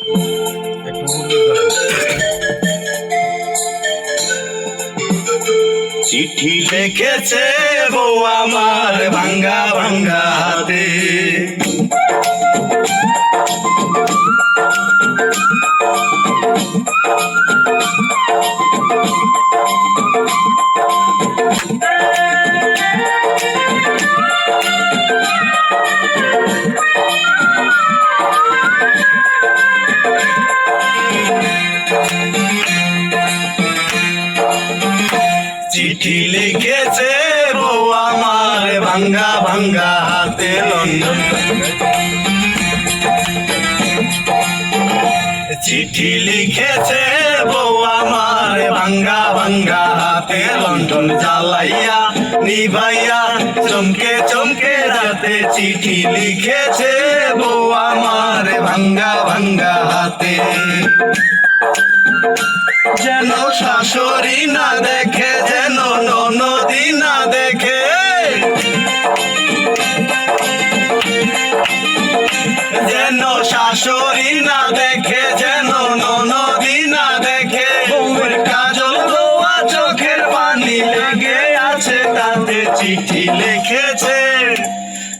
চিঠি লিখেছে বউ আমার ভাঙ্গা ভাঙ্গা হাতে, চিঠি লিখেছে বউ আমার ভাঙ্গা ভাঙ্গা হাতে লন্ডন, চিঠি লিখেছে বউ আমার ভাঙ্গা ভাঙ্গা হাতে লন্ডন জ্বালাইয়া নিভাইয়া চমকে চমকে রাতে, চিঠি লিখেছে বউ আমার ভাঙ্গা ভাঙ্গা হাতে, যেন শাশুড়ি না দেখে, যেন ননদি না দেখে, যেন শাশুড়ি না দেখে, যেন ননদি না দেখে, বউয়ের কাজল ধোয়া চোখের পানি লেগে আছে তাতে, চিঠি লিখেছে,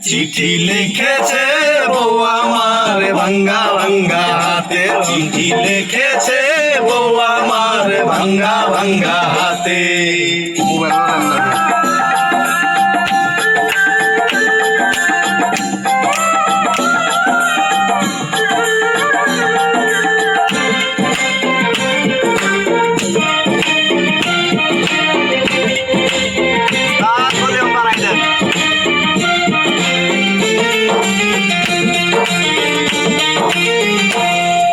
চিঠি লিখেছে বউ আমার ভাঙ্গা ভাঙ্গা হাতে, চিঠি লিখেছে বউ আমার ভাঙ্গা ভাঙ্গা হাতে।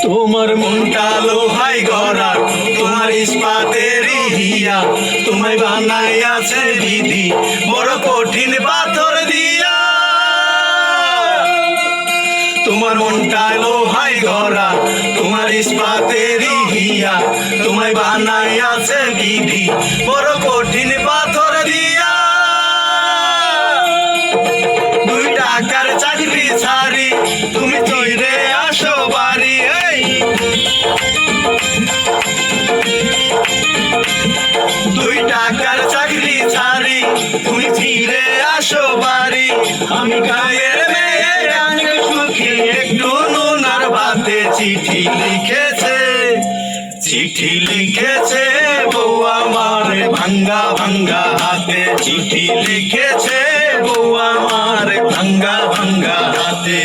তোমার মনটা লোহাই গড়া, তোমার ইস্পাতের হিয়া, তোমায় বানাইয়াছে বিধি বড় কঠিন পাথর দিয়া, তোমার মনটা লোহাই গড়া, তোমার ইস্পাতের হিয়া, তোমায় বানাইয়াছে বিধি বড় কঠিন পাথর দিয়া, 2 টাকার চাকরি ছাড়ি তুমি চইরে আসো বাড়ি, 2 টাকার চাকরি ছাড়ি তুমি ফিরে আসো বাড়ি, আমি গায়ের মেয়ে আমি সুখী একটু নুনার ভাতে, চিঠি লিখেছে, চিঠি লিখেছে বউ আমার ভাঙ্গা ভাঙ্গা হাতে, চিঠি লিখেছে বউ আমার ভাঙ্গা ভাঙ্গা হাতে।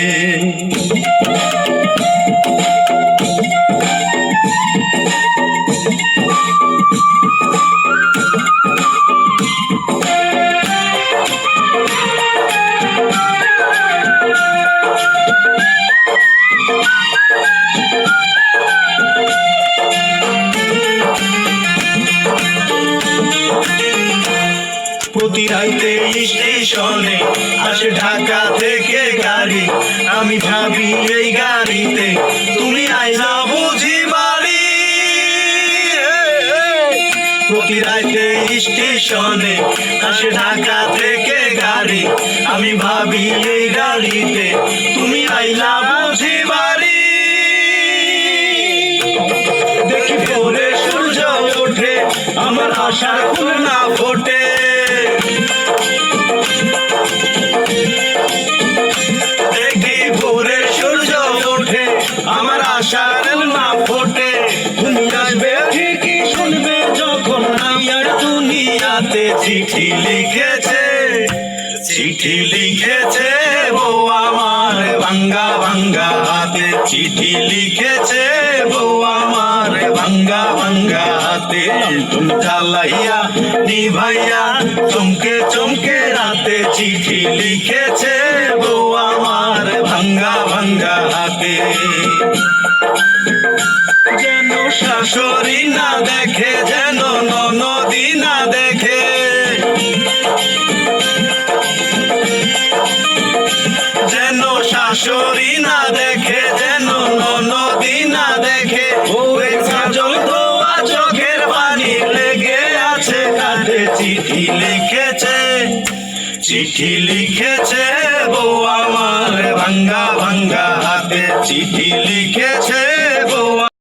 প্রতি রাইতে স্টেশনে আসে ঢাকা থেকে গাড়ি, আমি ভাবি এই গাড়িতে তুমি আইলা বুঝি বাড়ি, প্রতি রাইতে স্টেশনে আসে ঢাকা থেকে গাড়ি, আমি ভাবি এই গাড়িতে তুমি আইলা বুঝি বাড়ি, দেখি ভোরে সূর্য ওঠে আমার আশার ফুল না ফোটে, দেখি ভোরে সূর্য ওঠে আমার আশার না ফোটে, তুমি আসবে ঠিকই শুনবে যখন আমি আর দুনিয়াতে, চিঠি লিখেছে, চিঠি লিখেছে বউ আমার ভাঙ্গা ভাঙ্গা হাতে, চিঠি লিখেছে বউ আমার ভাঙ্গা ভাঙ্গা হাতে, তুমি জ্বালাইয়া নিভাইয়া চমকে চমকে রাতে, চিঠি লিখেছে বউ আমার ভাঙ্গা ভাঙ্গা হাতে, যেন শাশুড়ি না দেখে, যেন ননদি না দেখে, যেন শাশুড়ি না দেখে, যেন ননদি না দেখে, বউয়ের কাজল ধোয়া চোখের পানি লেগে আছে কাঁধে, চিঠি লিখেছে, চিঠি লিখেছে বউ আমার ভাঙ্গা ভাঙ্গা হাতে, চিঠি লিখেছে